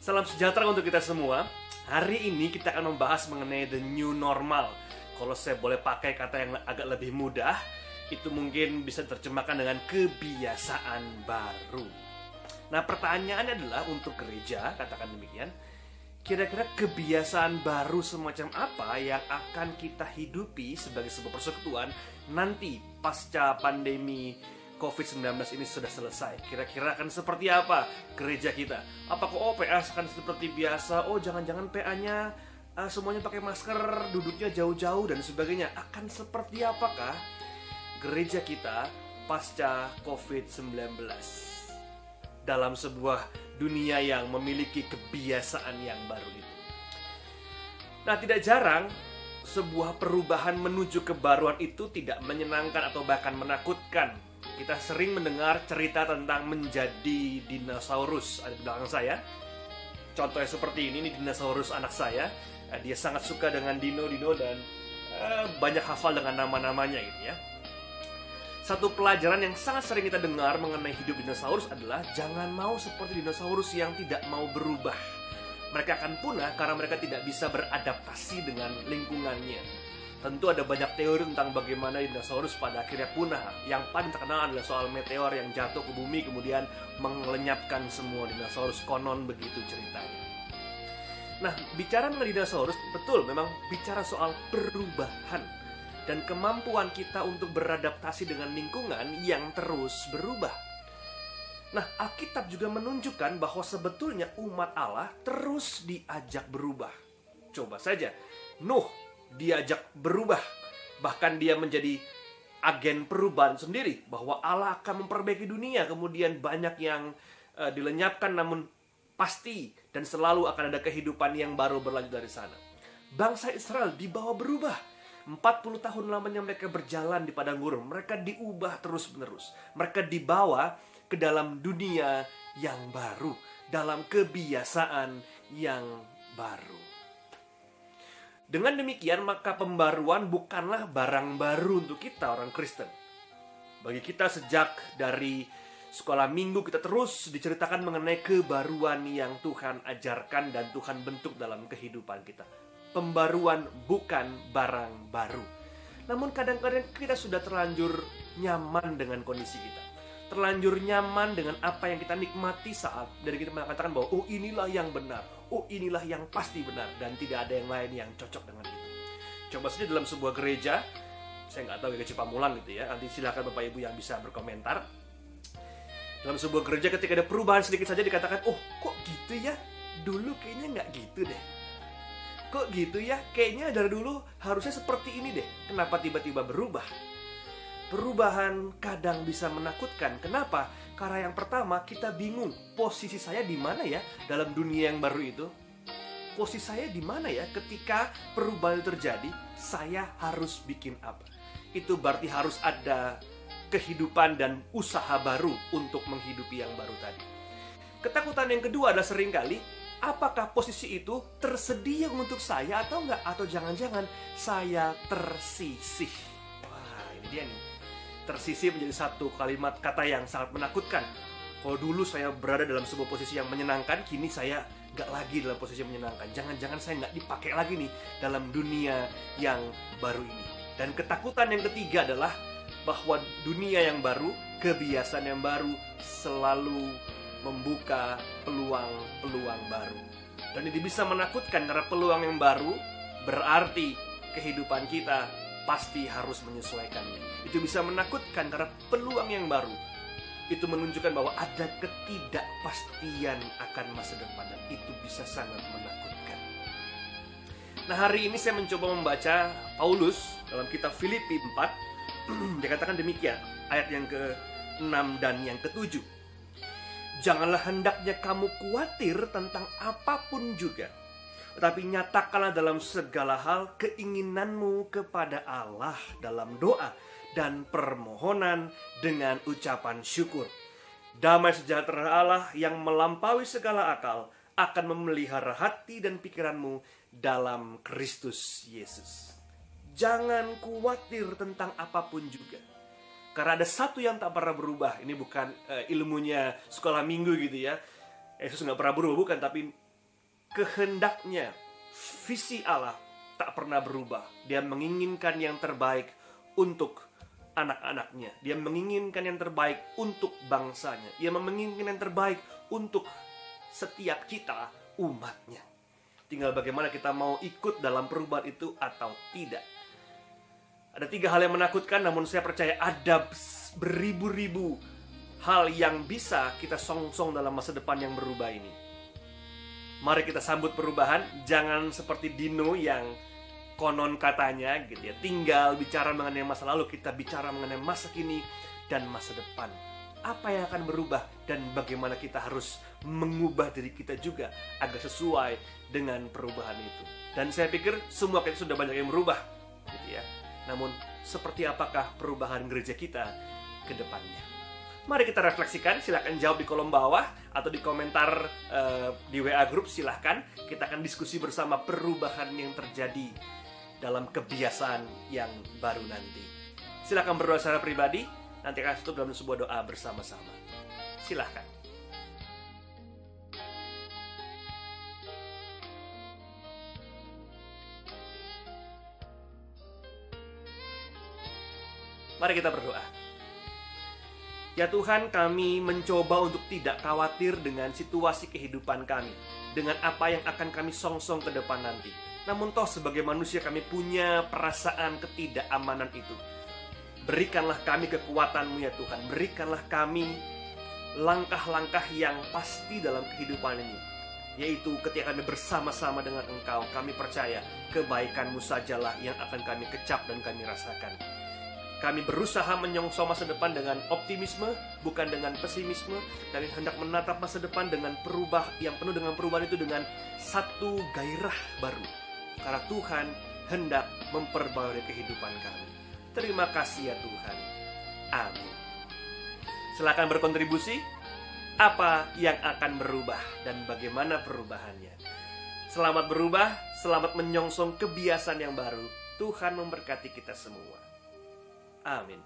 Salam sejahtera untuk kita semua. Hari ini kita akan membahas mengenai the new normal. Kalau saya boleh pakai kata yang agak lebih mudah, itu mungkin bisa terjemahkan dengan kebiasaan baru. Nah, pertanyaannya adalah untuk gereja, katakan demikian, kira-kira kebiasaan baru semacam apa yang akan kita hidupi sebagai sebuah persekutuan nanti pasca pandemi COVID-19 ini sudah selesai? Kira-kira akan seperti apa gereja kita? Apakah PA akan seperti biasa? Jangan-jangan PA-nya semuanya pakai masker, duduknya jauh-jauh dan sebagainya. Akan seperti apakah gereja kita pasca COVID-19? Dalam sebuah dunia yang memiliki kebiasaan yang baru itu. Nah, tidak jarang sebuah perubahan menuju kebaruan itu tidak menyenangkan atau bahkan menakutkan. Kita sering mendengar cerita tentang menjadi dinosaurus. Ada di belakang saya. Contohnya seperti ini dinosaurus anak saya. Dia sangat suka dengan dino dan banyak hafal dengan nama-namanya gitu ya. Satu pelajaran yang sangat sering kita dengar mengenai hidup dinosaurus adalah jangan mau seperti dinosaurus yang tidak mau berubah. Mereka akan punah karena mereka tidak bisa beradaptasi dengan lingkungannya. Tentu ada banyak teori tentang bagaimana dinosaurus pada akhirnya punah. Yang paling terkenal adalah soal meteor yang jatuh ke bumi kemudian melenyapkan semua dinosaurus, konon begitu ceritanya. Nah, bicara mengenai dinosaurus, betul memang bicara soal perubahan dan kemampuan kita untuk beradaptasi dengan lingkungan yang terus berubah. Nah, Alkitab juga menunjukkan bahwa sebetulnya umat Allah terus diajak berubah. Coba saja, Nuh diajak berubah. Bahkan dia menjadi agen perubahan sendiri. Bahwa Allah akan memperbaiki dunia. Kemudian banyak yang dilenyapkan, namun pasti dan selalu akan ada kehidupan yang baru berlanjut dari sana. Bangsa Israel dibawa berubah. 40 tahun lamanya mereka berjalan di padang gurun. Mereka diubah terus-menerus. Mereka dibawa ke dalam dunia yang baru, dalam kebiasaan yang baru. Dengan demikian, maka pembaruan bukanlah barang baru untuk kita orang Kristen. Bagi kita sejak dari sekolah minggu kita terus diceritakan mengenai kebaruan yang Tuhan ajarkan dan Tuhan bentuk dalam kehidupan kita. Pembaruan bukan barang baru. Namun kadang-kadang kita sudah terlanjur nyaman dengan kondisi kita. Terlanjur nyaman dengan apa yang kita nikmati saat dari kita mengatakan bahwa inilah yang benar, inilah yang pasti benar, dan tidak ada yang lain yang cocok dengan itu. Coba saja dalam sebuah gereja, saya nggak tahu gereja Pamulang gitu ya, nanti silakan Bapak Ibu yang bisa berkomentar. Dalam sebuah gereja ketika ada perubahan sedikit saja dikatakan, kok gitu ya, dulu kayaknya nggak gitu deh. Kok gitu ya? Kayaknya dari dulu harusnya seperti ini deh. Kenapa tiba-tiba berubah? Perubahan kadang bisa menakutkan. Kenapa? Karena yang pertama kita bingung. Posisi saya di mana ya dalam dunia yang baru itu? Posisi saya di mana ya ketika perubahan itu terjadi? Saya harus bikin apa? Itu berarti harus ada kehidupan dan usaha baru untuk menghidupi yang baru tadi. Ketakutan yang kedua adalah seringkali apakah posisi itu tersedia untuk saya atau enggak? Atau jangan-jangan saya tersisih. Wah, ini dia nih. Tersisih menjadi satu kalimat kata yang sangat menakutkan. Kalau dulu saya berada dalam sebuah posisi yang menyenangkan, kini saya enggak lagi dalam posisi yang menyenangkan. Jangan-jangan saya enggak dipakai lagi nih dalam dunia yang baru ini. Dan ketakutan yang ketiga adalah bahwa dunia yang baru, kebiasaan yang baru selalu membuka peluang-peluang baru. Dan ini bisa menakutkan karena peluang yang baru berarti kehidupan kita pasti harus menyesuaikannya. Itu bisa menakutkan karena peluang yang baru itu menunjukkan bahwa ada ketidakpastian akan masa depan, dan itu bisa sangat menakutkan. Nah, hari ini saya mencoba membaca Paulus dalam kitab Filipi 4. Dia katakan demikian, ayat yang ke-6 dan yang ke-7. Janganlah hendaknya kamu khawatir tentang apapun juga, tetapi nyatakanlah dalam segala hal keinginanmu kepada Allah dalam doa dan permohonan dengan ucapan syukur. Damai sejahtera Allah yang melampaui segala akal akan memelihara hati dan pikiranmu dalam Kristus Yesus. Jangan khawatir tentang apapun juga. Karena ada satu yang tak pernah berubah. Ini bukan ilmunya sekolah minggu gitu ya. Yesus nggak pernah berubah, bukan. Tapi kehendaknya, visi Allah tak pernah berubah. Dia menginginkan yang terbaik untuk anak-anaknya. Dia menginginkan yang terbaik untuk bangsanya. Dia menginginkan yang terbaik untuk setiap kita, umatnya. Tinggal bagaimana kita mau ikut dalam perubahan itu atau tidak. Ada 3 hal yang menakutkan, namun saya percaya ada beribu-ribu hal yang bisa kita songsong dalam masa depan yang berubah ini. Mari kita sambut perubahan. Jangan seperti Dino yang konon katanya gitu ya, tinggal bicara mengenai masa lalu, kita bicara mengenai masa kini dan masa depan. Apa yang akan berubah dan bagaimana kita harus mengubah diri kita juga agar sesuai dengan perubahan itu. Dan saya pikir semua kita sudah banyak yang berubah gitu ya. Namun seperti apakah perubahan gereja kita ke depannya? Mari kita refleksikan. Silahkan jawab di kolom bawah atau di komentar di WA group. Silahkan kita akan diskusi bersama perubahan yang terjadi dalam kebiasaan yang baru nanti. Silahkan berdoa secara pribadi. Nanti akan tutup dalam sebuah doa bersama-sama. Silahkan. Mari kita berdoa. Ya Tuhan, kami mencoba untuk tidak khawatir dengan situasi kehidupan kami, dengan apa yang akan kami songsong ke depan nanti. Namun toh sebagai manusia kami punya perasaan ketidakamanan itu. Berikanlah kami kekuatan-Mu ya Tuhan. Berikanlah kami langkah-langkah yang pasti dalam kehidupan ini. Yaitu ketika kami bersama-sama dengan Engkau, kami percaya kebaikan-Mu sajalah yang akan kami kecap dan kami rasakan. Kami berusaha menyongsong masa depan dengan optimisme, bukan dengan pesimisme. Kami hendak menatap masa depan dengan yang penuh dengan perubahan itu dengan satu gairah baru. Karena Tuhan hendak memperbarui kehidupan kami. Terima kasih ya Tuhan. Amin. Silakan berkontribusi. Apa yang akan berubah dan bagaimana perubahannya? Selamat berubah, selamat menyongsong kebiasaan yang baru. Tuhan memberkati kita semua. Amin.